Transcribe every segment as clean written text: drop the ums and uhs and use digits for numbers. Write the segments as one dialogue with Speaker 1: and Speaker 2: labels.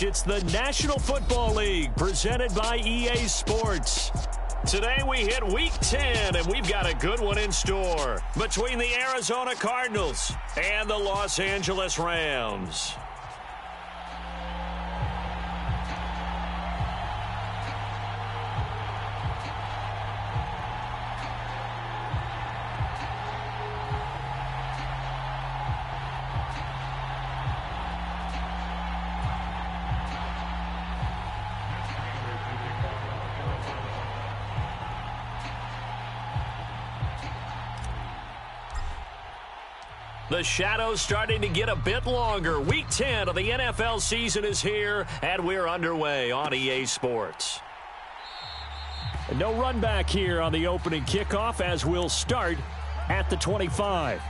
Speaker 1: back. It's the National Football League presented by EA Sports. Today we hit Week 10, and we've got a good one in store between the Arizona Cardinals and the Los Angeles Rams. The shadow's starting to get a bit longer. Week 10 of the NFL season is here, and we're underway on EA Sports. And no run back here on the opening kickoff as we'll start at the 25.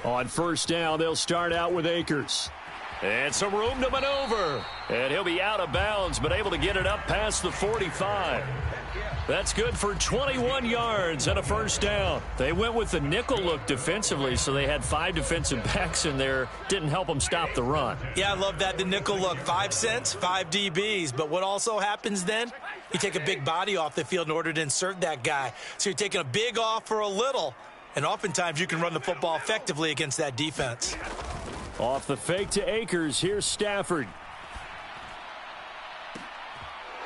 Speaker 1: On first down, they'll start out with Akers. And some room to maneuver. And he'll be out of bounds, but able to get it up past the 45. That's good for 21 yards and a first down. They went with the nickel look defensively, so they had 5 defensive backs in there. Didn't help them stop the run.
Speaker 2: Yeah, I love that, the nickel look. 5 cents, 5 DBs. But what also happens then? You take a big body off the field in order to insert that guy. So you're taking a big off for a little. And oftentimes you can run the football effectively against that defense.
Speaker 1: Off the fake to Akers. Here's Stafford.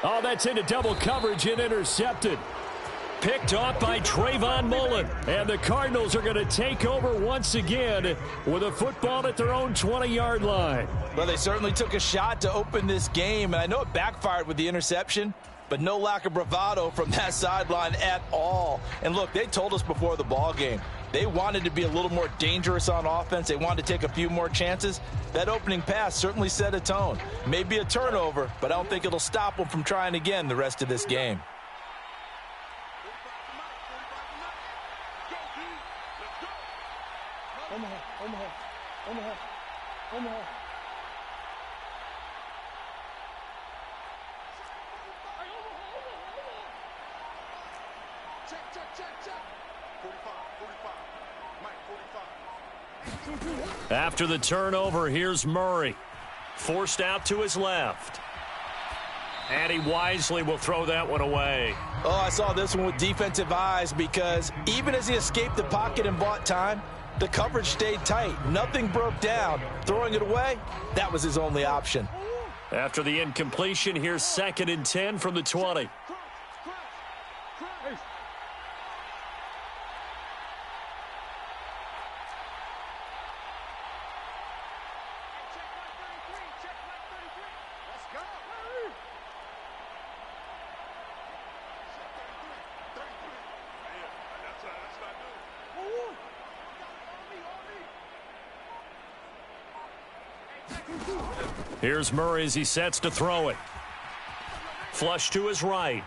Speaker 1: Oh, that's into double coverage and intercepted. Picked off by Trayvon Mullen. And the Cardinals are going to take over once again with a football at their own 20-yard line.
Speaker 2: Well, they certainly took a shot to open this game. And I know it backfired with the interception, but no lack of bravado from that sideline at all. And look, they told us before the ball game, they wanted to be a little more dangerous on offense. They wanted to take a few more chances. That opening pass certainly set a tone. Maybe a turnover, but I don't think it'll stop them from trying again the rest of this game.
Speaker 1: After the turnover, here's Murray. Forced out to his left. And he wisely will throw that one away.
Speaker 2: Oh, I saw this one with defensive eyes because even as he escaped the pocket and bought time, the coverage stayed tight. Nothing broke down. Throwing it away, that was his only option.
Speaker 1: After the incompletion, here's 2nd and 10 from the 20. Here's Murray as he sets to throw it. Flush to his right.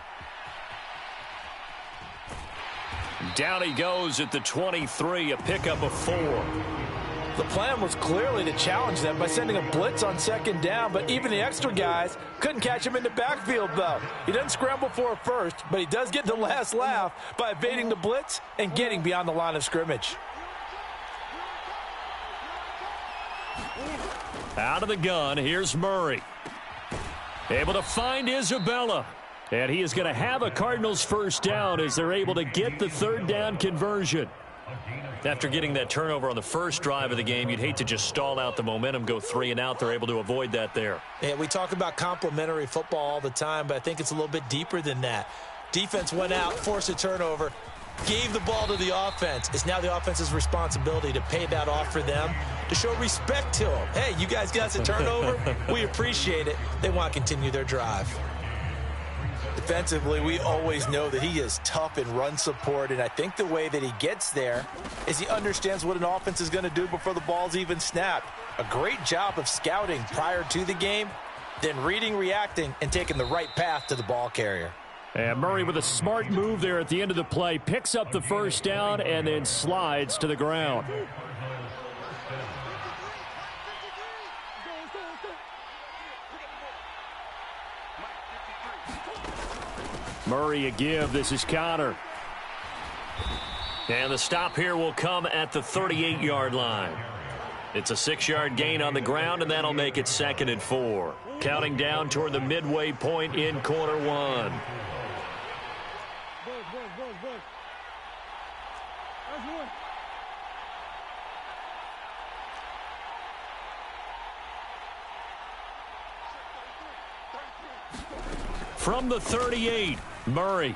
Speaker 1: Down he goes at the 23, a pickup of 4.
Speaker 2: The plan was clearly to challenge them by sending a blitz on 2nd down, but even the extra guys couldn't catch him in the backfield, though. He doesn't scramble for it first, but he does get the last laugh by evading the blitz and getting beyond the line of scrimmage.
Speaker 1: Out of the gun, here's Murray. Able to find Isabella. And he is going to have a Cardinals first down as they're able to get the 3rd down conversion. After getting that turnover on the first drive of the game, you'd hate to just stall out the momentum, go 3 and out. They're able to avoid that there.
Speaker 2: Yeah, we talk about complementary football all the time, but I think it's a little bit deeper than that. Defense went out, forced a turnover, gave the ball to the offense. It's now the offense's responsibility to pay that off for them, to show respect to them. Hey, you guys got us a turnover. We appreciate it. They want to continue their drive. Defensively, we always know that he is tough in run support, and I think the way that he gets there is he understands what an offense is going to do before the ball's even snapped. A great job of scouting prior to the game, then reading, reacting, and taking the right path to the ball carrier.
Speaker 1: And Murray with a smart move there at the end of the play. Picks up the first down and then slides to the ground. Murray a give. This is Connor. And the stop here will come at the 38-yard line. It's a 6-yard gain on the ground, and that'll make it 2nd and 4. Counting down toward the midway point in quarter one. From the 38, Murray.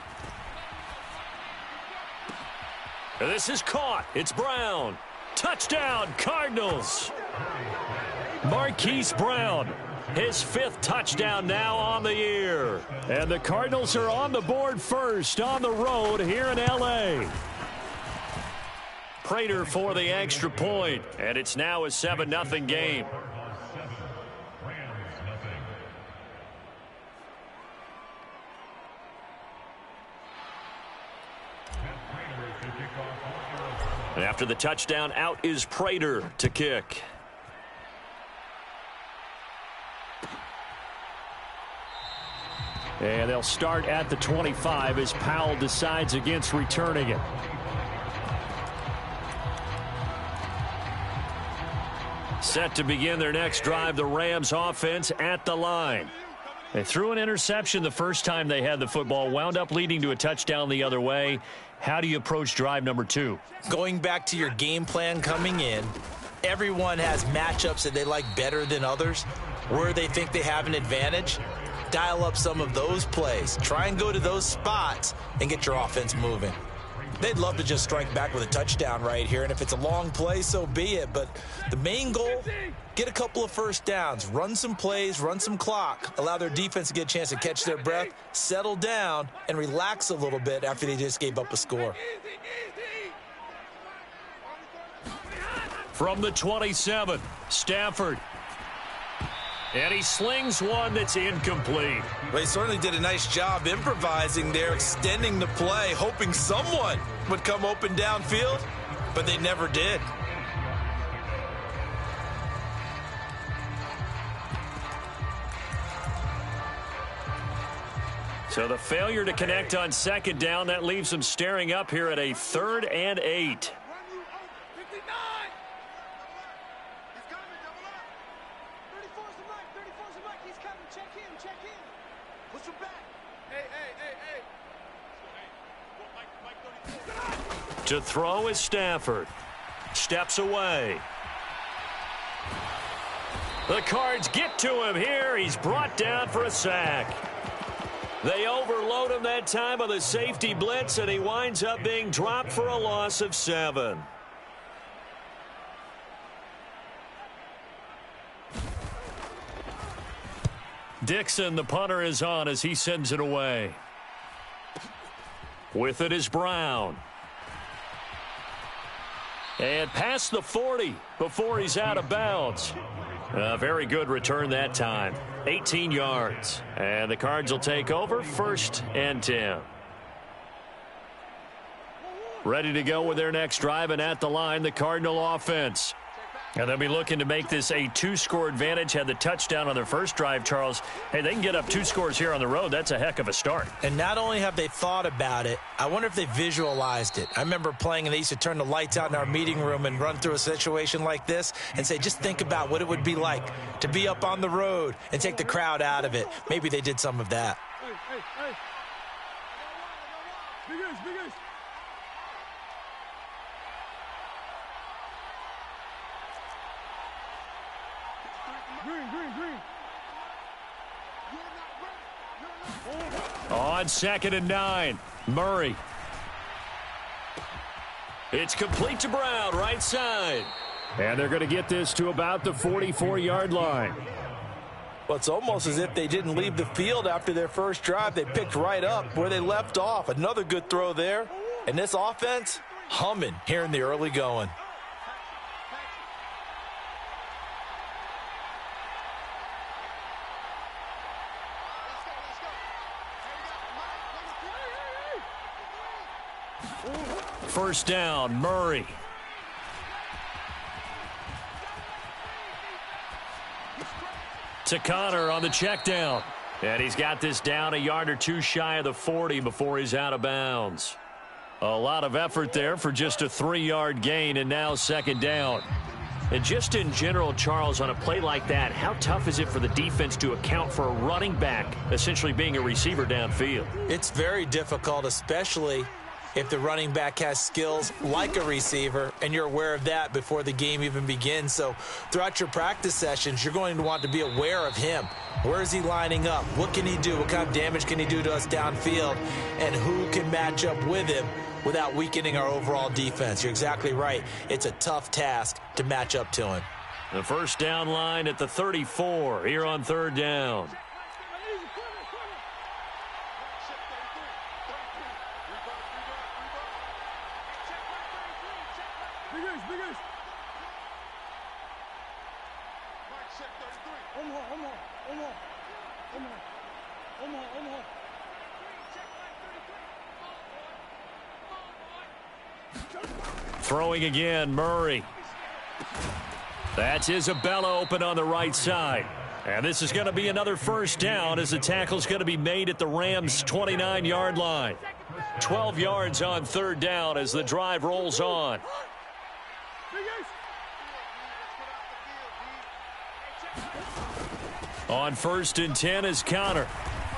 Speaker 1: This is caught. It's Brown. Touchdown, Cardinals. Marquise Brown, his 5th touchdown now on the year. And the Cardinals are on the board first on the road here in L.A. Prater for the extra point, and it's now a 7-0 game. And after the touchdown, out is Prater to kick. And they'll start at the 25 as Powell decides against returning it. Set to begin their next drive, the Rams offense at the line. They threw an interception the first time they had the football, wound up leading to a touchdown the other way. How do you approach drive number 2?
Speaker 2: Going back to your game plan coming in, everyone has matchups that they like better than others, where they think they have an advantage. Dial up some of those plays. Try and go to those spots and get your offense moving. They'd love to just strike back with a touchdown right here, and if it's a long play, so be it. But the main goal, get a couple of first downs, run some plays, run some clock, allow their defense to get a chance to catch their breath, settle down, and relax a little bit after they just gave up a score.
Speaker 1: From the 27, Stafford. And he slings one that's incomplete.
Speaker 2: Well, he certainly did a nice job improvising there, extending the play, hoping someone would come open downfield, but they never did.
Speaker 1: So the failure to connect on 2nd down, that leaves them staring up here at a 3rd and 8. To throw is Stafford. Steps away. The Cards get to him here. He's brought down for a sack. They overload him that time on the safety blitz, and he winds up being dropped for a loss of 7. Dixon, the punter, is on as he sends it away. With it is Brown. And past the 40 before he's out of bounds. A very good return that time. 18 yards. And the Cards will take over 1st and 10. Ready to go with their next drive, and at the line, the Cardinal offense. And they'll be looking to make this a 2-score advantage. Had the touchdown on their first drive, Charles. Hey, they can get up 2 scores here on the road. That's a heck of a start.
Speaker 2: And not only have they thought about it, I wonder if they visualized it. I remember playing, and they used to turn the lights out in our meeting room and run through a situation like this and say, just think about what it would be like to be up on the road and take the crowd out of it. Maybe they did some of that.
Speaker 3: Hey. Big. Green.
Speaker 1: On 2nd and 9, Murray. It's complete to Brown, right side. And they're going to get this to about the 44-yard line.
Speaker 2: Well, it's almost as if they didn't leave the field after their first drive. They picked right up where they left off. Another good throw there. And this offense, humming here in the early going.
Speaker 1: First down, Murray. To Connor on the check down. And he's got this down a yard or two shy of the 40 before he's out of bounds. A lot of effort there for just a 3-yard gain, and now second down. And just in general, Charles, on a play like that, how tough is it for the defense to account for a running back essentially being a receiver downfield?
Speaker 2: It's very difficult, especially if the running back has skills like a receiver, and you're aware of that before the game even begins. So throughout your practice sessions, you're going to want to be aware of him. Where is he lining up? What can he do? What kind of damage can he do to us downfield? And who can match up with him without weakening our overall defense? You're exactly right. It's a tough task to match up to him.
Speaker 1: The first down line at the 34 here on third down. Throwing again, Murray. That's Isabella open on the right side. And this is going to be another first down as the tackle's going to be made at the Rams' 29-yard line. 12 yards on third down as the drive rolls on. On first and 10 is Connor.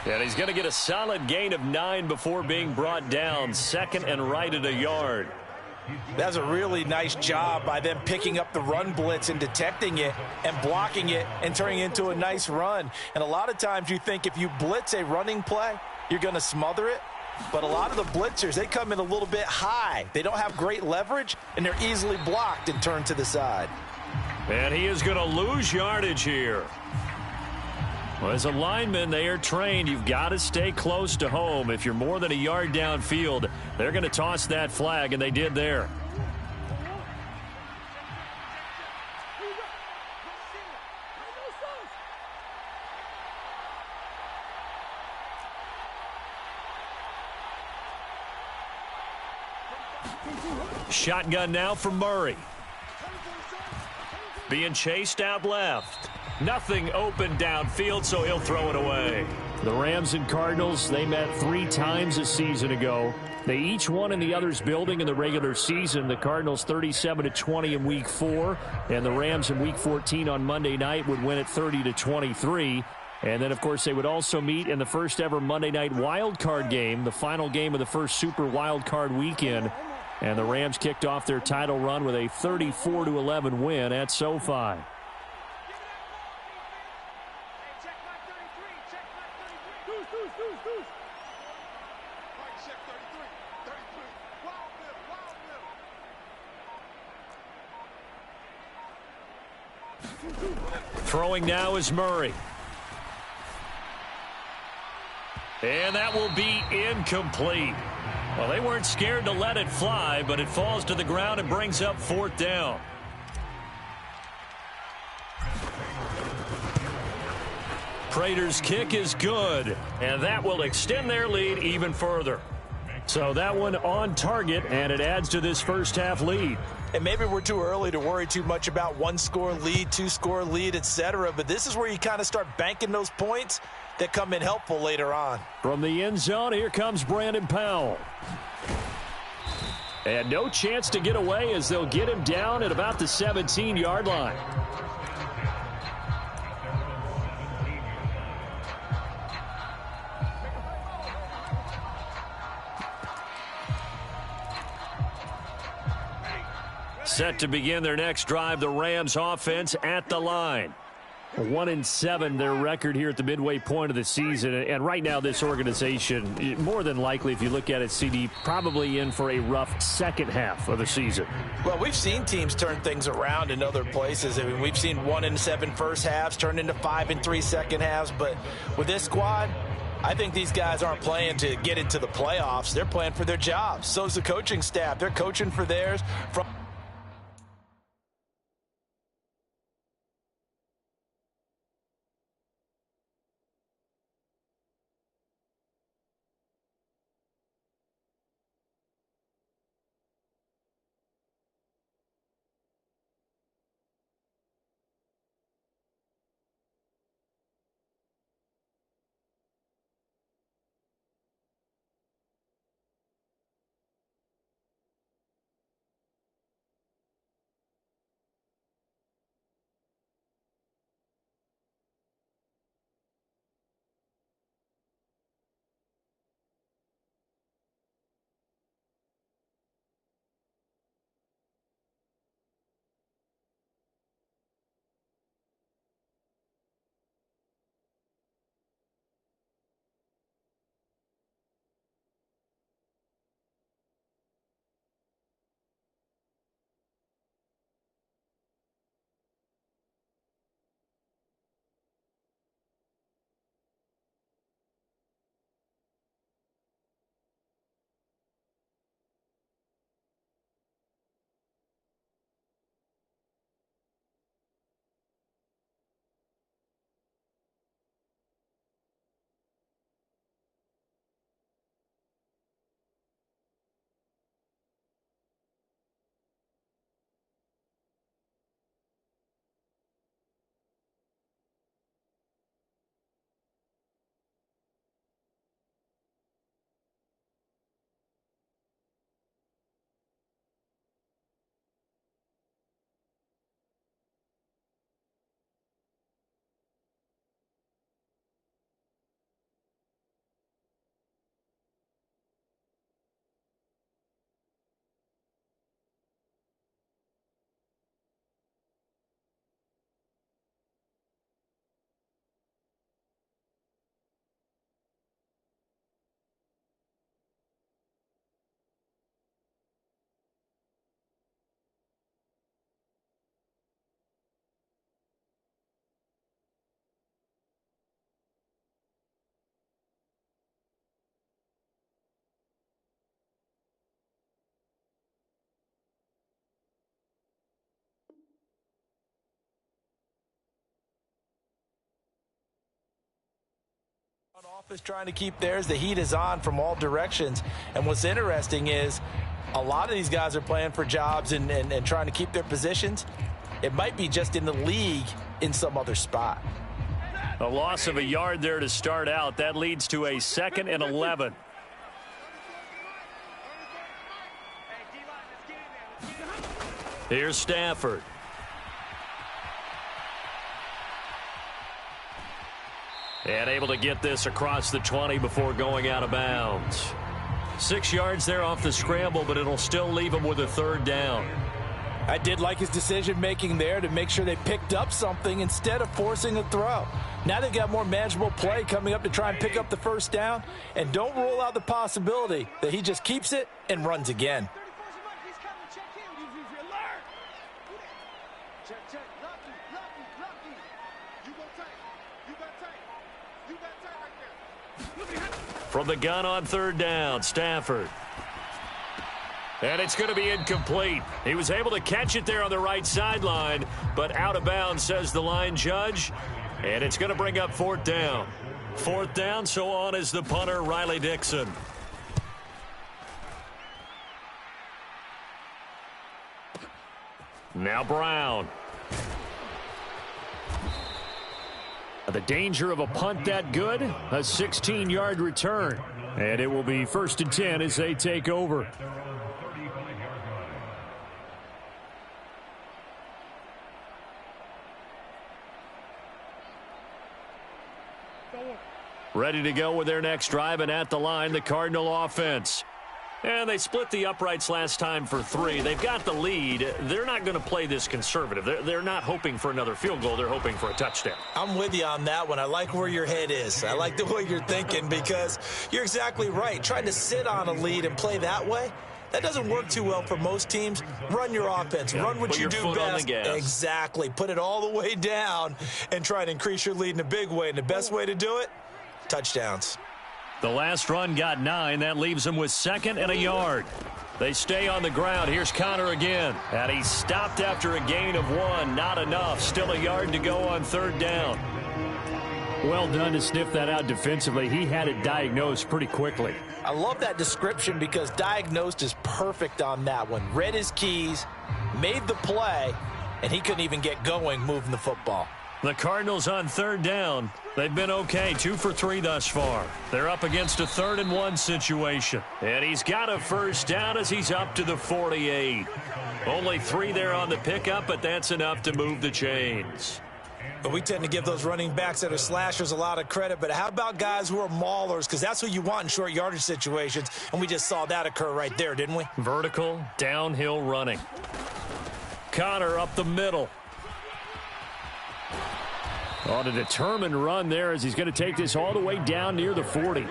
Speaker 1: And he's going to get a solid gain of 9 before being brought down. Second and right at a yard.
Speaker 2: That's a really nice job by them picking up the run blitz and detecting it and blocking it and turning it into a nice run. And a lot of times you think if you blitz a running play, you're going to smother it. But a lot of the blitzers, they come in a little bit high. They don't have great leverage, and they're easily blocked and turned to the side.
Speaker 1: And he is going to lose yardage here. Well, as a lineman, they are trained. You've got to stay close to home. If you're more than a yard downfield, they're going to toss that flag, and they did there. Shotgun now from Murray. Being chased out left. Nothing open downfield, so he'll throw it away. The Rams and Cardinals, they met 3 times a season ago. They each won in the other's building in the regular season. The Cardinals 37-20 in Week 4, and the Rams in Week 14 on Monday night would win it 30-23. And then, of course, they would also meet in the first ever Monday night wild card game, the final game of the first Super Wild Card weekend. And the Rams kicked off their title run with a 34-11 win at SoFi. Throwing now is Murray. And that will be incomplete. Well, they weren't scared to let it fly, but it falls to the ground and brings up fourth down. Prater's kick is good, and that will extend their lead even further. So that one on target, and it adds to this first half lead.
Speaker 2: And maybe we're too early to worry too much about 1-score lead, 2-score lead, etc. But this is where you kind of start banking those points that come in helpful later on.
Speaker 1: From the end zone, here comes Brandon Powell. And no chance to get away as they'll get him down at about the 17-yard line. Set to begin their next drive, the Rams offense at the line. 1-7 their record here at the midway point of the season. And right now this organization, more than likely if you look at it, CD, probably in for a rough second half of the season.
Speaker 2: Well, we've seen teams turn things around in other places. I mean, we've seen 1-7 first halves turn into 5-3 second halves. But with this squad, I think these guys aren't playing to get into the playoffs. They're playing for their jobs. So is the coaching staff. They're coaching for theirs. Is trying to keep theirs. The heat is on from all directions. And what's interesting is a lot of these guys are playing for jobs and trying to keep their positions. It might be just in the league in some other spot.
Speaker 1: A loss of a yard there to start out. That leads to a 2nd and 11. Here's Stafford. And able to get this across the 20 before going out of bounds. 6 yards there off the scramble, but it'll still leave him with a 3rd down.
Speaker 2: I did like his decision-making there to make sure they picked up something instead of forcing a throw. Now they've got more manageable play coming up to try and pick up the 1st down. And don't rule out the possibility that he just keeps it and runs again.
Speaker 1: From the gun on 3rd down, Stafford. And it's going to be incomplete. He was able to catch it there on the right sideline, but out of bounds, says the line judge. And it's going to bring up 4th down. 4th down, so on is the punter, Riley Dixon. Now Brown. The danger of a punt that good, a 16-yard return. And it will be 1st and 10 as they take over. Ready to go with their next drive, and at the line, the Cardinal offense. And they split the uprights last time for 3. They've got the lead. They're not going to play this conservative. They're not hoping for another field goal. They're hoping for a touchdown.
Speaker 2: I'm with you on that one. I like where your head is. I like the way you're thinking because you're exactly right. Trying to sit on a lead and play that way, that doesn't work too well for most teams. Run your offense. Run what you do best. Exactly. Put it all the way down and try to increase your lead in a big way. And the best way to do it, touchdowns.
Speaker 1: The last run got 9. That leaves them with 2nd and a yard. They stay on the ground. Here's Connor again. And he stopped after a gain of 1. Not enough. Still a yard to go on 3rd down. Well done to sniff that out defensively. He had it diagnosed pretty quickly.
Speaker 2: I love that description because diagnosed is perfect on that one. Read his keys, made the play, and he couldn't even get going moving the football.
Speaker 1: The Cardinals on 3rd down. They've been okay, 2 for 3 thus far. They're up against a 3rd and 1 situation. And he's got a 1st down as he's up to the 48. Only 3 there on the pickup, but that's enough to move the chains.
Speaker 2: But we tend to give those running backs that are slashers a lot of credit. But how about guys who are maulers? Because that's who you want in short yardage situations. And we just saw that occur right there, didn't we?
Speaker 1: Vertical, downhill running. Connor up the middle. On a determined run there as he's going to take this all the way down near the 40.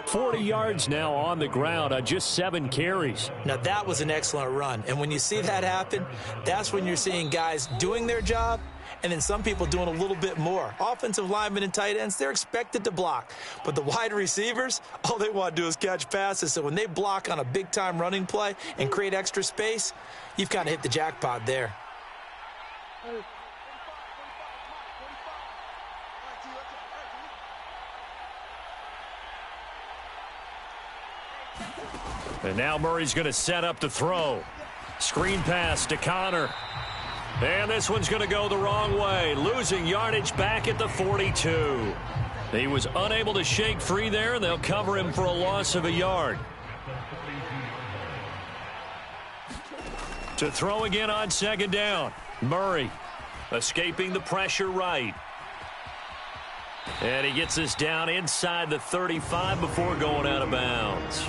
Speaker 1: 40 yards now on the ground on just 7 carries.
Speaker 2: Now, that was an excellent run. And when you see that happen, that's when you're seeing guys doing their job and then some people doing a little bit more. Offensive linemen and tight ends, they're expected to block. But the wide receivers, all they want to do is catch passes. So when they block on a big-time running play and create extra space, you've kind of hit the jackpot there.
Speaker 1: And now Murray's going to set up the throw. Screen pass to Connor. And this one's going to go the wrong way. Losing yardage back at the 42. He was unable to shake free there, and they'll cover him for a loss of a yard. To throw again on 2nd down. Murray escaping the pressure right. And he gets this down inside the 35 before going out of bounds.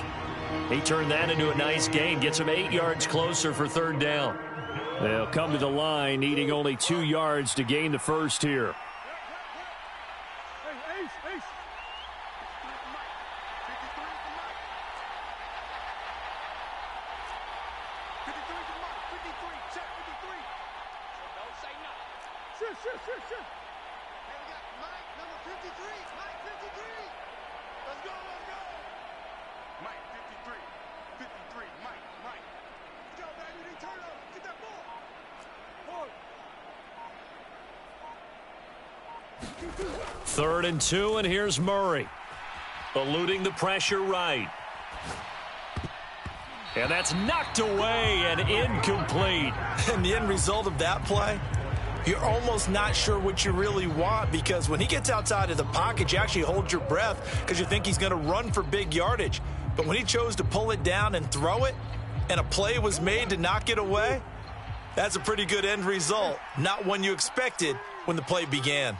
Speaker 1: He turned that into a nice gain, gets him 8 yards closer for 3rd down. They'll come to the line, needing only 2 yards to gain the 1st here. Third and 2, and here's Murray. Eluding the pressure right. And that's knocked away and incomplete.
Speaker 2: And the end result of that play, you're almost not sure what you really want, because when he gets outside of the pocket, you actually hold your breath because you think he's going to run for big yardage. But when he chose to pull it down and throw it, and a play was made to knock it away, that's a pretty good end result. Not one you expected when the play began.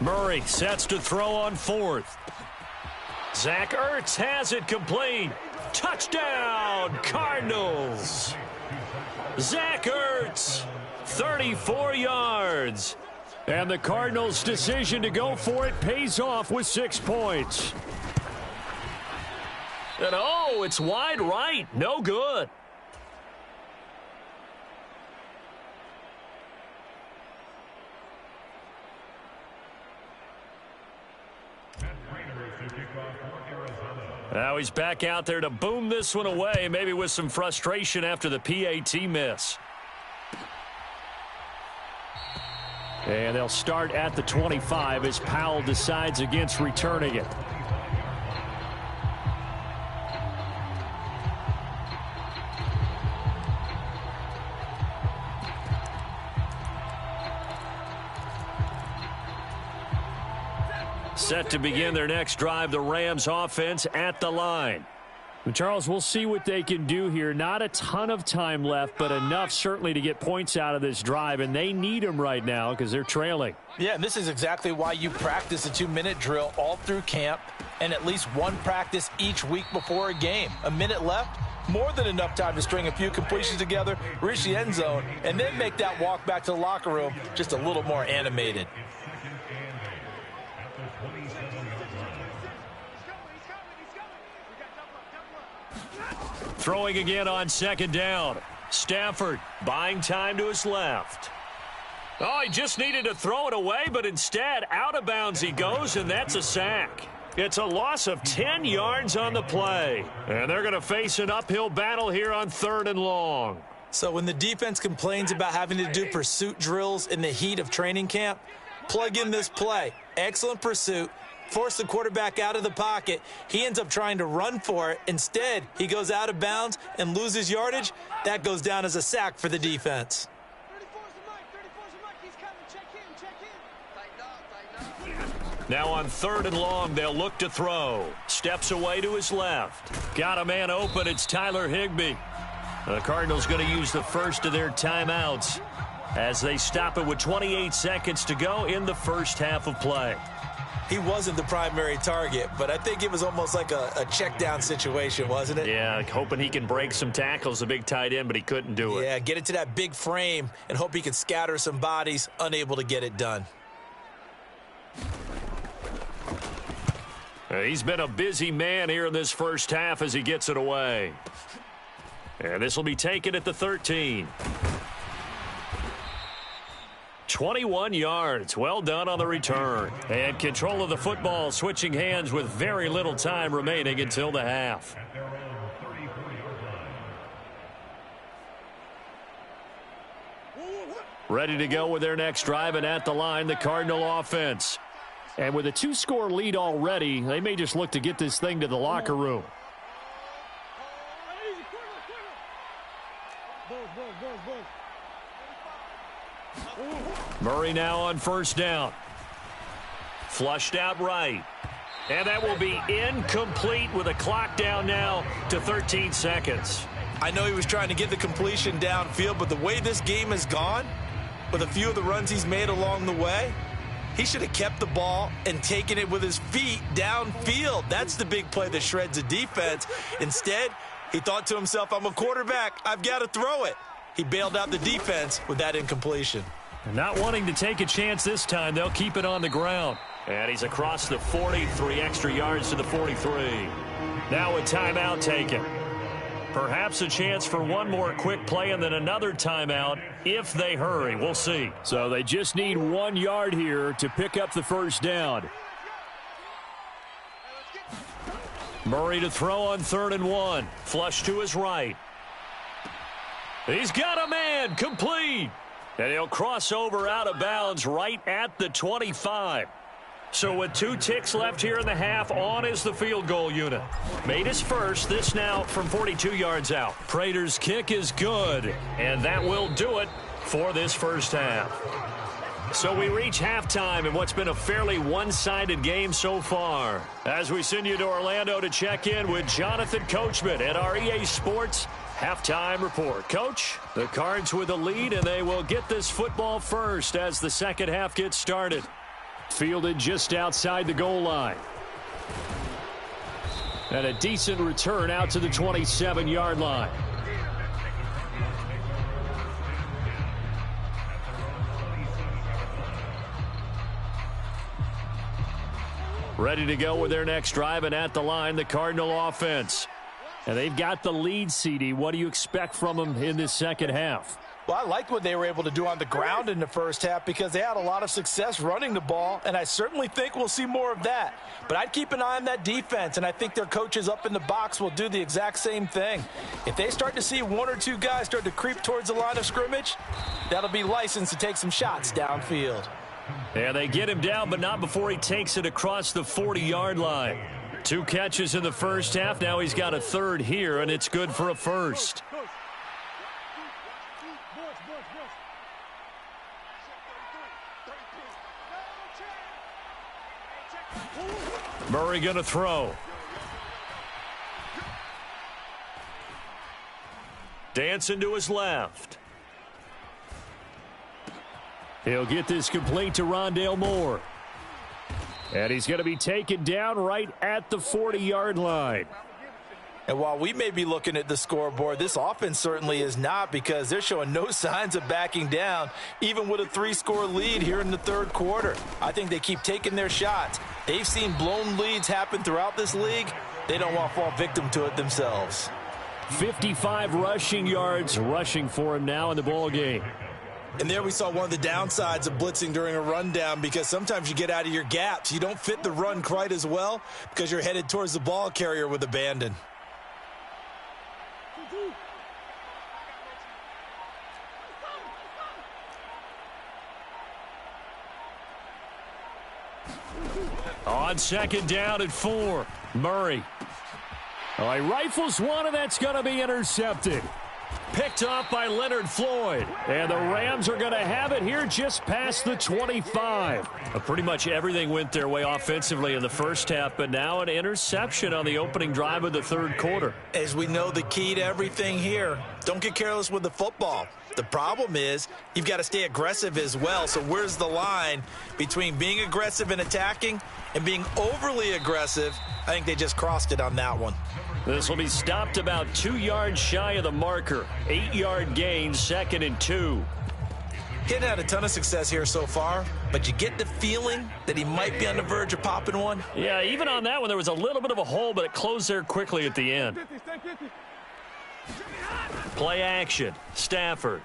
Speaker 1: Murray sets to throw on fourth. Zach Ertz has it complete. Touchdown, Cardinals. Zach Ertz, 34 yards. And the Cardinals' decision to go for it pays off with 6 points. And oh, it's wide right. No good. Now he's back out there to boom this one away, maybe with some frustration after the PAT miss. And they'll start at the 25 as Powell decides against returning it. Set to begin their next drive, the Rams offense at the line.
Speaker 3: Charles, we'll see what they can do here. Not a ton of time left, but enough certainly to get points out of this drive, and they need them right now because they're trailing.
Speaker 2: Yeah, and this is exactly why you practice a 2-minute drill all through camp and at least one practice each week before a game. A minute left, more than enough time to string a few completions together, reach the end zone, and then make that walk back to the locker room just a little more animated.
Speaker 1: Throwing again on second down. Stafford buying time to his left. Oh, he just needed to throw it away, but instead out of bounds he goes, and that's a sack. It's a loss of 10 yards on the play. And they're going to face an uphill battle here on 3rd and long.
Speaker 2: So when the defense complains about having to do pursuit drills in the heat of training camp, plug in this play. Excellent pursuit. Force the quarterback out of the pocket. He ends up trying to run for it. Instead, he goes out of bounds and loses yardage. That goes down as a sack for the defense.
Speaker 1: Now on 3rd and long, they'll look to throw. Steps away to his left. Got a man open. It's Tyler Higbee. The Cardinals going to use the first of their timeouts as they stop it with 28 seconds to go in the first half of play.
Speaker 2: He wasn't the primary target, but I think it was almost like a check down situation, wasn't it?
Speaker 1: Yeah, hoping he can break some tackles, the big tight end, but he couldn't do it.
Speaker 2: Yeah, get into that big frame and hope he can scatter some bodies, unable to get it done.
Speaker 1: He's been a busy man here in this first half as he gets it away. And this will be taken at the 13. 21 yards. Well done on the return. And control of the football switching hands with very little time remaining until the half. Ready to go with their next drive, and at the line, the Cardinal offense.
Speaker 3: And with a 2-score lead already, they may just look to get this thing to the locker room.
Speaker 1: Murray now on first down. Flushed out right. And that will be incomplete with a clock down now to 13 seconds.
Speaker 2: I know he was trying to get the completion downfield, but the way this game has gone, with a few of the runs he's made along the way, he should have kept the ball and taken it with his feet downfield. That's the big play that shreds a defense. Instead, he thought to himself, I'm a quarterback. I've got to throw it. He bailed out the defense with that incompletion.
Speaker 1: Not wanting to take a chance this time, they'll keep it on the ground. And he's across the 40, 3 extra yards to the 43. Now a timeout taken. Perhaps a chance for one more quick play and then another timeout if they hurry. We'll see.
Speaker 3: So they just need 1 yard here to pick up the first down.
Speaker 1: Murray to throw on 3rd and 1. Flush to his right. He's got a man. Complete. And he'll cross over out of bounds right at the 25. So with 2 ticks left here in the half, on is the field goal unit. Made his first, this now from 42 yards out. Prater's kick is good, and that will do it for this first half. So we reach halftime in what's been a fairly one-sided game so far. As we send you to Orlando to check in with Jonathan Coachman at our EA Sports Halftime Report. Coach, the Cards with the lead, and they will get this football first as the second half gets started.
Speaker 3: Fielded just outside the goal line. And a decent return out to the 27-yard line. Ready to go with their next drive, and at the line, the Cardinal offense. And they've got the lead, CD. What do you expect from them in this second half?
Speaker 2: Well, I liked what they were able to do on the ground in the first half because they had a lot of success running the ball, and I certainly think we'll see more of that. But I'd keep an eye on that defense, and I think their coaches up in the box will do the exact same thing. If they start to see 1 or 2 guys start to creep towards the line of scrimmage, that'll be licensed to take some shots downfield.
Speaker 1: And they get him down, but not before he takes it across the 40-yard line. 2 catches in the first half. Now he's got a 3rd here, and it's good for a first. Murray going to throw. Dancing to his left.
Speaker 3: He'll get this complete to Rondale Moore. And he's going to be taken down right at the 40-yard line.
Speaker 2: And while we may be looking at the scoreboard, this offense certainly is not, because they're showing no signs of backing down, even with a 3-score lead here in the third quarter. I think they keep taking their shots. They've seen blown leads happen throughout this league. They don't want to fall victim to it themselves.
Speaker 3: 55 rushing yards rushing for him now in the ball game.
Speaker 2: And there we saw one of the downsides of blitzing during a rundown, because sometimes you get out of your gaps. You don't fit the run quite as well because you're headed towards the ball carrier with abandon.
Speaker 1: On 2nd down at 4, Murray.
Speaker 3: Oh, he rifles one, and that's going to be intercepted.
Speaker 1: Picked off by Leonard Floyd.
Speaker 3: And the Rams are going to have it here just past the 25.
Speaker 1: Pretty much everything went their way offensively in the first half, but now an interception on the opening drive of the third quarter.
Speaker 2: As we know, the key to everything here, don't get careless with the football. The problem is you've got to stay aggressive as well. So where's the line between being aggressive and attacking and being overly aggressive? I think they just crossed it on that one.
Speaker 1: This will be stopped about 2 yards shy of the marker. 8-yard gain, 2nd and 2.
Speaker 2: He hadn't had a ton of success here so far, but you get the feeling that he might be on the verge of popping one.
Speaker 1: Yeah, even on that one, there was a little bit of a hole, but it closed there quickly at the end. Play action. Stafford.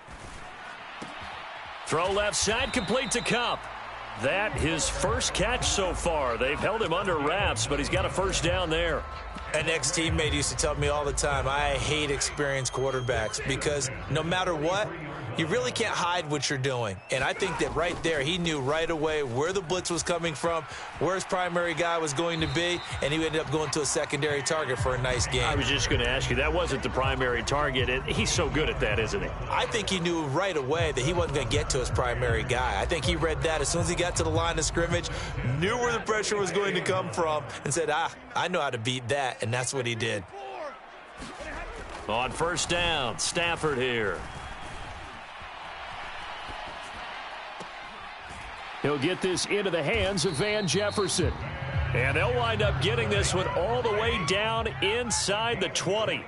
Speaker 1: Throw left side, complete to Kupp. That his first catch so far. They've held him under wraps, but he's got a first down there.
Speaker 2: An ex-teammate used to tell me all the time, I hate experienced quarterbacks, because no matter what, you really can't hide what you're doing. And I think that right there, he knew right away where the blitz was coming from, where his primary guy was going to be, and he ended up going to a secondary target for a nice game.
Speaker 1: I was just going to ask you, that wasn't the primary target. He's so good at that, isn't he?
Speaker 2: I think he knew right away that he wasn't going to get to his primary guy. I think he read that as soon as he got to the line of scrimmage, knew where the pressure was going to come from, and said, I know how to beat that, and that's what he did.
Speaker 1: On first down, Stafford here.
Speaker 3: He'll get this into the hands of Van Jefferson.
Speaker 1: And they'll wind up getting this one all the way down inside the 20.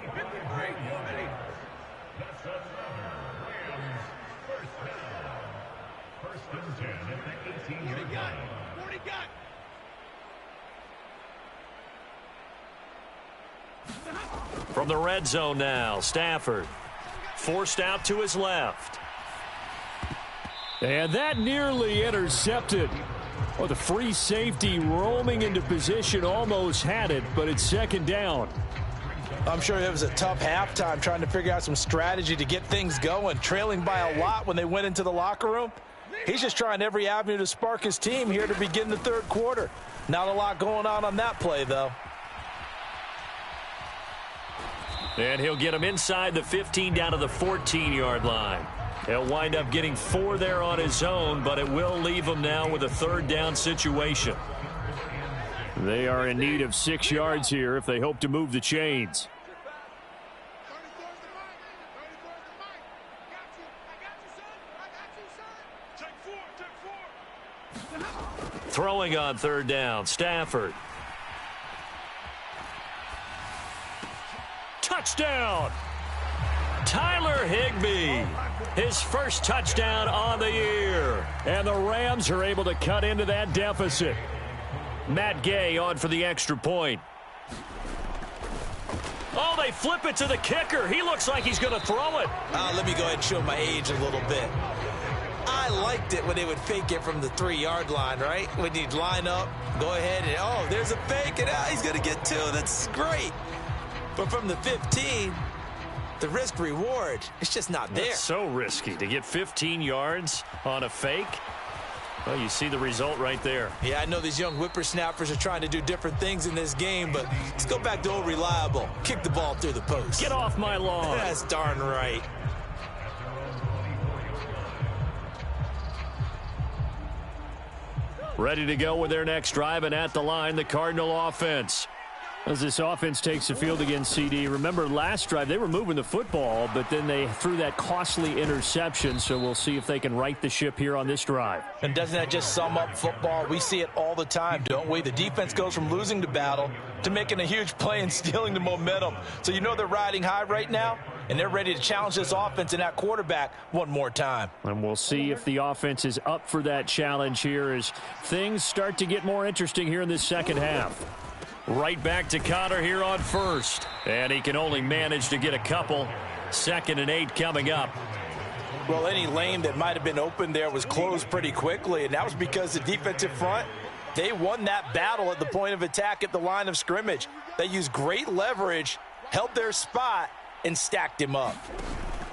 Speaker 1: From From the red zone now, Stafford forced out to his left.
Speaker 3: And that nearly intercepted. Well, the free safety roaming into position almost had it, but it's second down.
Speaker 2: I'm sure it was a tough halftime trying to figure out some strategy to get things going, trailing by a lot when they went into the locker room. He's just trying every avenue to spark his team here to begin the third quarter. Not a lot going on that play, though.
Speaker 1: And he'll get him inside the 15 down to the 14-yard line. He'll wind up getting 4 there on his own, but it will leave him now with a third down situation.
Speaker 3: They are in need of 6 yards here if they hope to move the chains.
Speaker 1: Throwing on third down, Stafford. Touchdown! Tyler Higbee, his first touchdown on the year.
Speaker 3: And the Rams are able to cut into that deficit.
Speaker 1: Matt Gay on for the extra point. Oh, they flip it to the kicker. He looks like he's going to throw it.
Speaker 2: Let me go ahead and show my age a little bit. I liked it when they would fake it from the 3-yard line, right? When you'd line up, go ahead and, oh, there's a fake, and he's going to get 2. That's great. But from the 15, the risk reward, it's just not there.
Speaker 1: That's so risky to get 15 yards on a fake. Well, you see the result right there.
Speaker 2: Yeah, I know these young whippersnappers are trying to do different things in this game, but let's go back to old reliable. Kick the ball through the post.
Speaker 1: Get off my lawn.
Speaker 2: That's darn right.
Speaker 3: Ready to go with their next drive, and at the line, the Cardinal offense. As this offense takes the field against CD, remember last drive they were moving the football, but then they threw that costly interception, so we'll see if they can right the ship here on this drive.
Speaker 2: And doesn't that just sum up football? We see it all the time, don't we? The defense goes from losing the battle to making a huge play and stealing the momentum. So you know they're riding high right now, and they're ready to challenge this offense and that quarterback one more time.
Speaker 3: And we'll see if the offense is up for that challenge here as things start to get more interesting here in this second half.
Speaker 1: Right back to Connor here on first. And he can only manage to get a couple. 2nd and 8 coming up.
Speaker 2: Well, any lane that might have been open there was closed pretty quickly, and that was because the defensive front, they won that battle at the point of attack at the line of scrimmage. They used great leverage, held their spot, and stacked him up.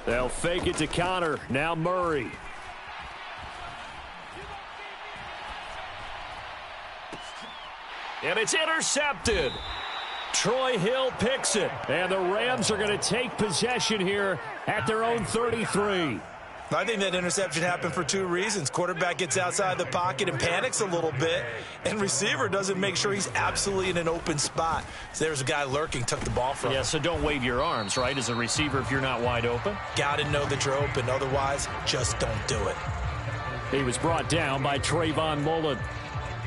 Speaker 3: They'll fake it to Connor. Now Murray.
Speaker 1: And it's intercepted.
Speaker 3: Troy Hill picks it. And the Rams are going to take possession here at their own 33.
Speaker 2: I think that interception happened for 2 reasons. Quarterback gets outside the pocket and panics a little bit, and receiver doesn't make sure he's absolutely in an open spot. So there's a guy lurking, took the ball from him.
Speaker 1: Yeah, so don't wave your arms, right, as a receiver if you're not wide open.
Speaker 2: Got to know that you're open. Otherwise, just don't do it.
Speaker 3: He was brought down by Trayvon Mullen.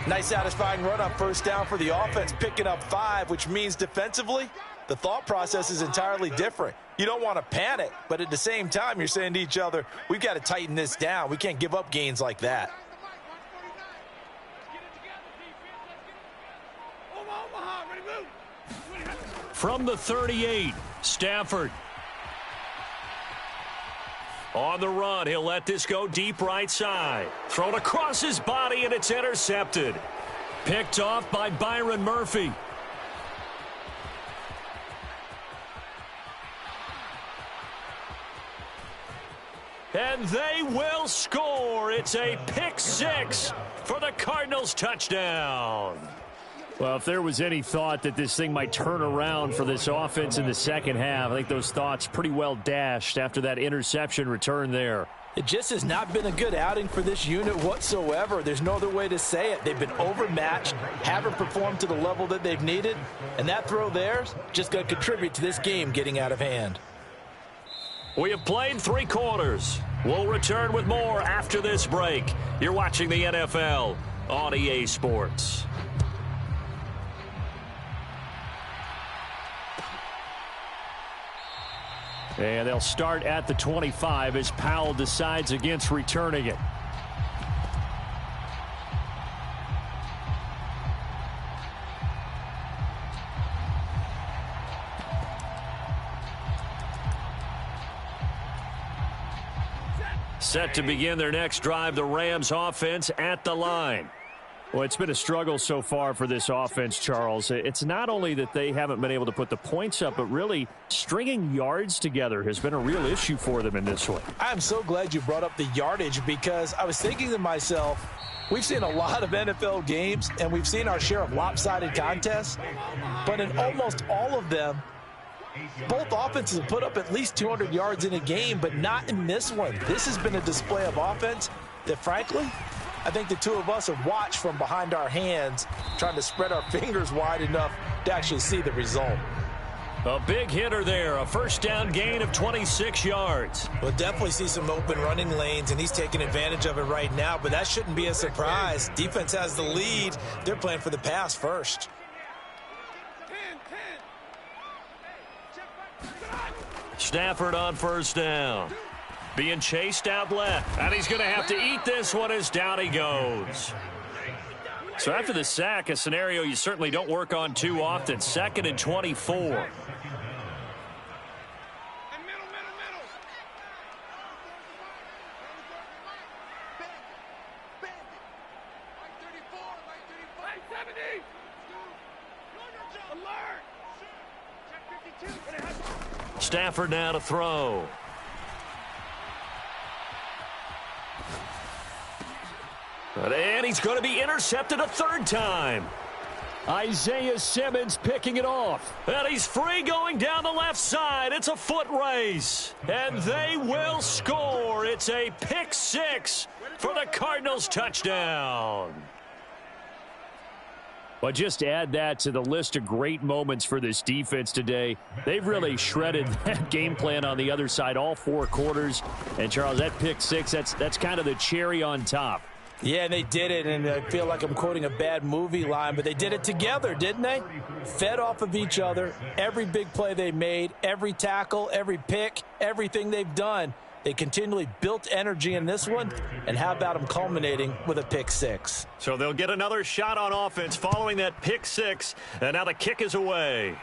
Speaker 2: Nice satisfying run on first down for the offense, picking up 5, which means defensively, the thought process is entirely different. You don't want to panic, but at the same time, you're saying to each other, we've got to tighten this down. We can't give up gains like that.
Speaker 1: From the 38, Stafford. On the run, he'll let this go deep right side. Thrown across his body, and it's intercepted. Picked off by Byron Murphy. And they will score. It's a pick 6 for the Cardinals touchdown.
Speaker 3: Well, if there was any thought that this thing might turn around for this offense in the second half, I think those thoughts pretty well dashed after that interception return there.
Speaker 2: It just has not been a good outing for this unit whatsoever. There's no other way to say it. They've been overmatched, haven't performed to the level that they've needed, and that throw there just going to contribute to this game getting out of hand.
Speaker 1: We have played 3 quarters. We'll return with more after this break. You're watching the NFL on EA Sports.
Speaker 3: And they'll start at the 25 as Powell decides against returning it.
Speaker 1: Set to begin their next drive, the Rams offense at the line.
Speaker 3: Well, it's been a struggle so far for this offense, Charles. It's not only that they haven't been able to put the points up, but really stringing yards together has been a real issue for them in this one.
Speaker 2: I'm so glad you brought up the yardage, because I was thinking to myself, we've seen a lot of NFL games, and we've seen our share of lopsided contests, but in almost all of them, both offenses have put up at least 200 yards in a game, but not in this one. This has been a display of offense that, frankly, I think the two of us have watched from behind our hands, trying to spread our fingers wide enough to actually see the result.
Speaker 1: A big hitter there, a first down gain of 26 yards.
Speaker 2: We'll definitely see some open running lanes, and he's taking advantage of it right now, but that shouldn't be a surprise. Defense has the lead. They're playing for the pass first.
Speaker 1: Stafford on first down. Being chased out left. And he's going to have to eat this one as down he goes. So after the sack, a scenario you certainly don't work on too often. 2nd and 24. Stafford now to throw. And he's going to be intercepted a third time.
Speaker 3: Isaiah Simmons picking it off.
Speaker 1: And he's free going down the left side. It's a foot race. And they will score. It's a pick six for the Cardinals touchdown.
Speaker 3: Well, just add that to the list of great moments for this defense today. They've really shredded that game plan on the other side all 4 quarters. And, Charles, that pick six, that's kind of the cherry on top.
Speaker 2: Yeah, they did it, and I feel like I'm quoting a bad movie line, but they did it together, didn't they? Fed off of each other. Every big play they made, every tackle, every pick, everything they've done, they continually built energy in this one, and how about them culminating with a pick six?
Speaker 1: So they'll get another shot on offense following that pick six, and now the kick is away.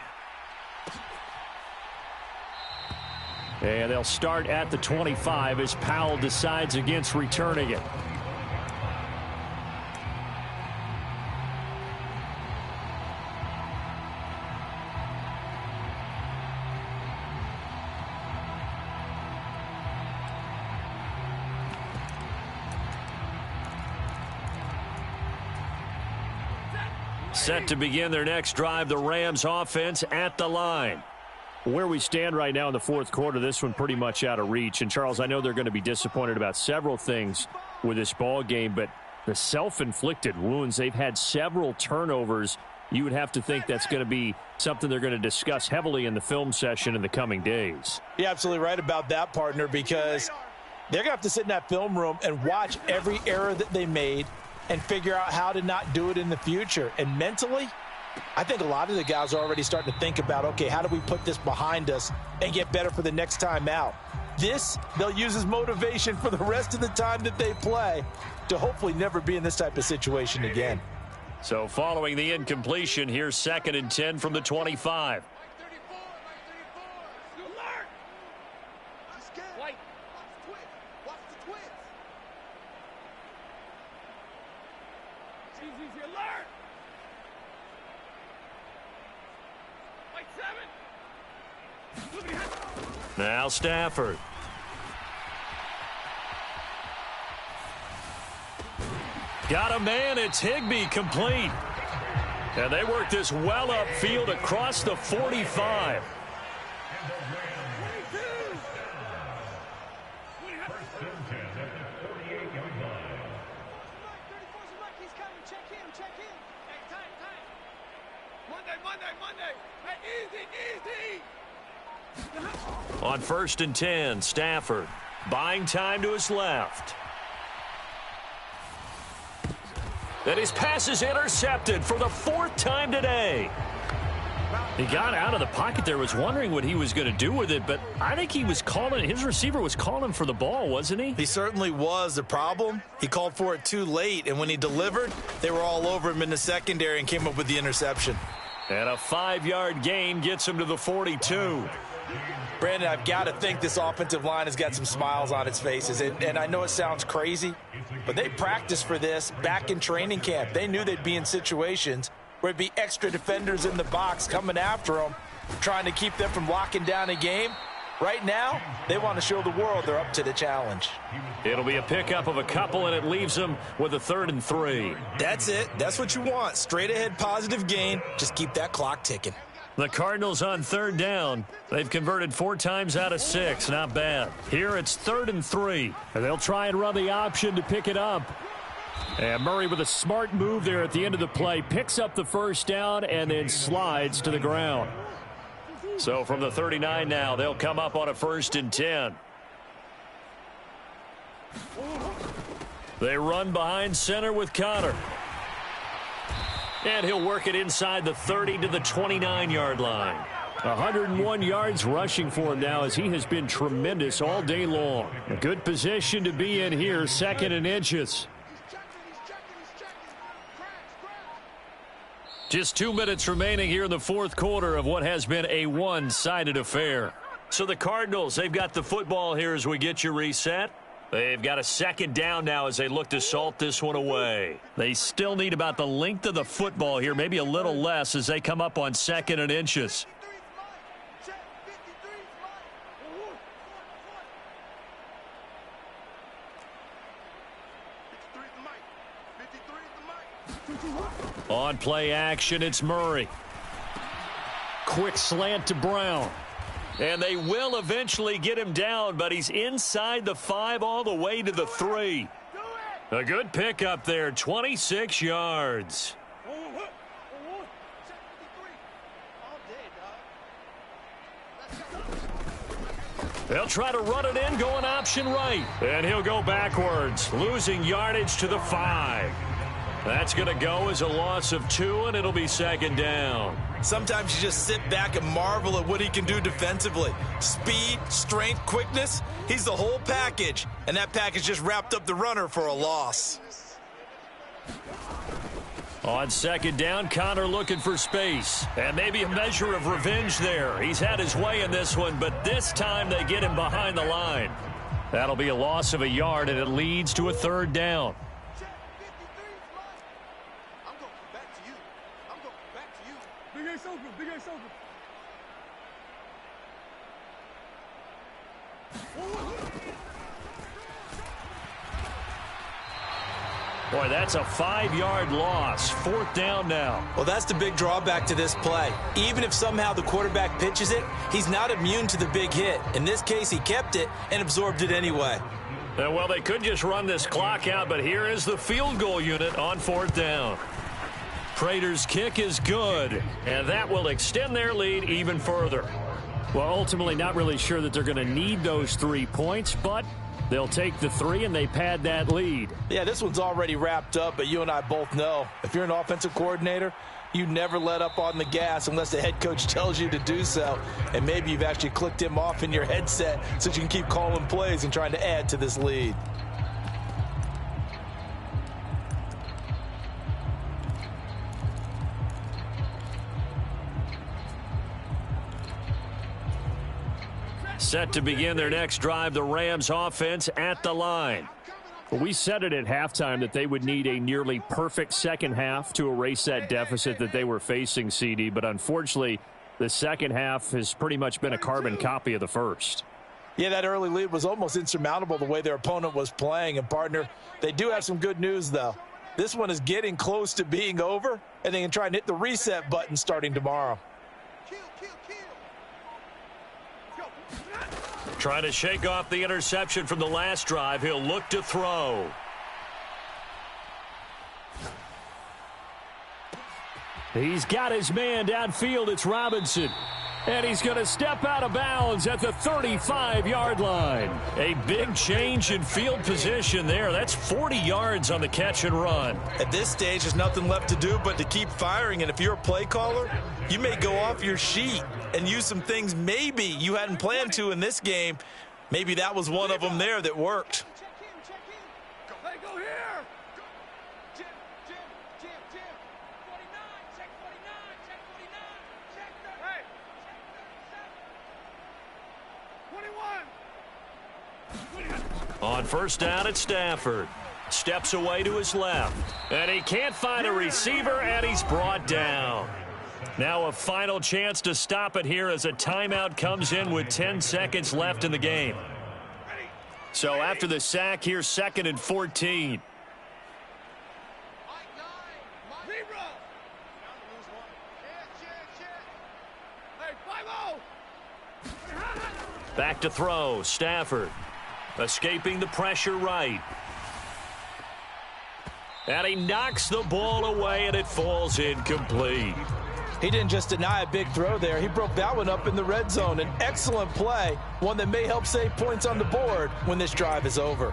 Speaker 3: And they'll start at the 25 as Powell decides against returning it.
Speaker 1: Set to begin their next drive, the Rams offense at the line.
Speaker 3: Where we stand right now in the fourth quarter, this one pretty much out of reach. And, Charles, I know they're going to be disappointed about several things with this ball game, but the self-inflicted wounds, they've had several turnovers. You would have to think that's going to be something they're going to discuss heavily in the film session in the coming days.
Speaker 2: You're absolutely right about that, partner, because they're going to have to sit in that film room and watch every error that they made and figure out how to not do it in the future. And mentally, I think a lot of the guys are already starting to think about, okay, how do we put this behind us and get better for the next time out? This, they'll use as motivation for the rest of the time that they play to hopefully never be in this type of situation again.
Speaker 1: So following the incompletion, here's 2nd and 10 from the 25. Now Stafford. Got a man. It's Higbee complete. And they work this well upfield across the 45. On 1st and 10, Stafford buying time to his left. And his pass is intercepted for the 4th time today. He got out of the pocket there, was wondering what he was going to do with it, but I think he was calling, his receiver was calling for the ball, wasn't he?
Speaker 2: He certainly was. The problem, he called for it too late, and when he delivered, they were all over him in the secondary and came up with the interception.
Speaker 1: And a 5-yard gain gets him to the 42.
Speaker 2: Brandon, I've got to think this offensive line has got some smiles on its faces. And I know it sounds crazy, but they practiced for this back in training camp. They knew they'd be in situations where there'd be extra defenders in the box coming after them, trying to keep them from locking down a game. Right now, they want to show the world they're up to the challenge.
Speaker 1: It'll be a pickup of a couple, and it leaves them with a 3rd and 3.
Speaker 2: That's it. That's what you want. Straight ahead positive gain. Just keep that clock ticking.
Speaker 1: The Cardinals on 3rd down. They've converted 4 times out of 6. Not bad. Here it's 3rd and 3.
Speaker 3: And they'll try and run the option to pick it up. And Murray with a smart move there at the end of the play. Picks up the 1st down and then slides to the ground.
Speaker 1: So from the 39 now, they'll come up on a 1st and 10. They run behind center with Connor. And he'll work it inside the 30 to the 29-yard line.
Speaker 3: 101 yards rushing for him now as he has been tremendous all day long. A good position to be in here, 2nd and inches.
Speaker 1: Just 2 minutes remaining here in the 4th quarter of what has been a one-sided affair. So the Cardinals, they've got the football here as we get you reset. They've got a 2nd down now as they look to salt this one away. They still need about the length of the football here, maybe a little less as they come up on 2nd and inches. On play action, it's Murray.
Speaker 3: Quick slant to Brown.
Speaker 1: And they will eventually get him down, but he's inside the 5 all the way to the 3. A good pickup there, 26 yards. They'll try to run it in, going option right. And he'll go backwards, losing yardage to the 5. That's going to go as a loss of 2, and it'll be 2nd down.
Speaker 2: Sometimes you just sit back and marvel at what he can do defensively. Speed, strength, quickness. He's the whole package. And that package just wrapped up the runner for a loss.
Speaker 1: On 2nd down, Connor looking for space. And maybe a measure of revenge there. He's had his way in this one, but this time they get him behind the line. That'll be a loss of a yard, and it leads to a 3rd down. Boy, that's a 5-yard loss. 4th down now.
Speaker 2: Well, that's the big drawback to this play. Even if somehow the quarterback pitches it, he's not immune to the big hit. In this case, he kept it and absorbed it anyway.
Speaker 1: Well, they could just run this clock out, but here is the field goal unit on 4th down. Prater's kick is good, and that will extend their lead even further.
Speaker 3: Well, ultimately not really sure that they're going to need those 3 points, but they'll take the 3 and they pad that lead.
Speaker 2: Yeah, this one's already wrapped up, but you and I both know if you're an offensive coordinator, you never let up on the gas unless the head coach tells you to do so. And maybe you've actually clicked him off in your headset so you can keep calling plays and trying to add to this lead.
Speaker 1: Set to begin their next drive, the Rams offense at the line.
Speaker 3: Well, we said it at halftime that they would need a nearly perfect second half to erase that deficit that they were facing, CD. But unfortunately, the second half has pretty much been a carbon copy of the first.
Speaker 2: Yeah, that early lead was almost insurmountable the way their opponent was playing. And, partner, they do have some good news, though. This one is getting close to being over, and they can try and hit the reset button starting tomorrow.
Speaker 1: Trying to shake off the interception from the last drive. He'll look to throw.
Speaker 3: He's got his man downfield. It's Robinson. And he's going to step out of bounds at the 35-yard line.
Speaker 1: A big change in field position there. That's 40 yards on the catch and run.
Speaker 2: At this stage, there's nothing left to do but to keep firing. And if you're a play caller, you may go off your sheet and use some things maybe you hadn't planned to in this game. Maybe that was one of them there that worked.
Speaker 1: On first down, it's Stafford. Steps away to his left. And he can't find a receiver, and he's brought down. Now a final chance to stop it here as a timeout comes in with 10 seconds left in the game. So after the sack, here's 2nd and 14. Back to throw, Stafford. Escaping the pressure right. And he knocks the ball away, and it falls incomplete.
Speaker 2: He didn't just deny a big throw there. He broke that one up in the red zone. An excellent play, one that may help save points on the board when this drive is over.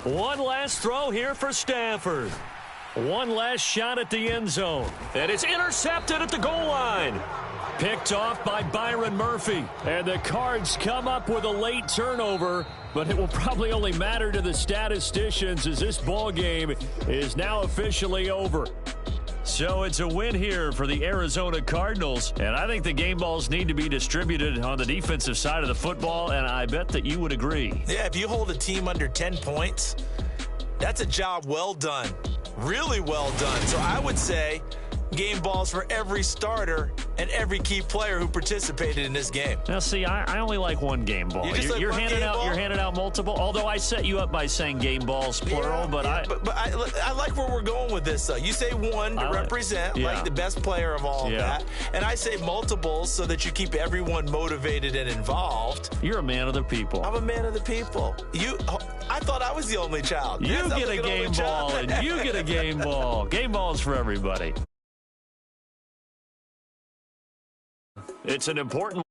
Speaker 1: One last throw here for Stafford. One last shot at the end zone. And it's intercepted at the goal line. Picked off by Byron Murphy.
Speaker 3: And the Cards come up with a late turnover, but it will probably only matter to the statisticians as this ball game is now officially over.
Speaker 1: So it's a win here for the Arizona Cardinals, and I think the game balls need to be distributed on the defensive side of the football, and I bet that you would agree.
Speaker 2: Yeah, if you hold a team under 10 points, that's a job well done, really well done. So I would say game balls for every starter and every key player who participated in this game.
Speaker 1: Now, see, I only like one game ball. You're handing out multiple. Although I set you up by saying game balls plural, but
Speaker 2: I like where we're going with this. Though you say one to represent like the best player of all of that, and I say multiples so that you keep everyone motivated and involved.
Speaker 1: You're a man of the people.
Speaker 2: I'm a man of the people. I thought I was the only child.
Speaker 1: You get a game ball, and you get a game ball. Game balls for everybody. It's an important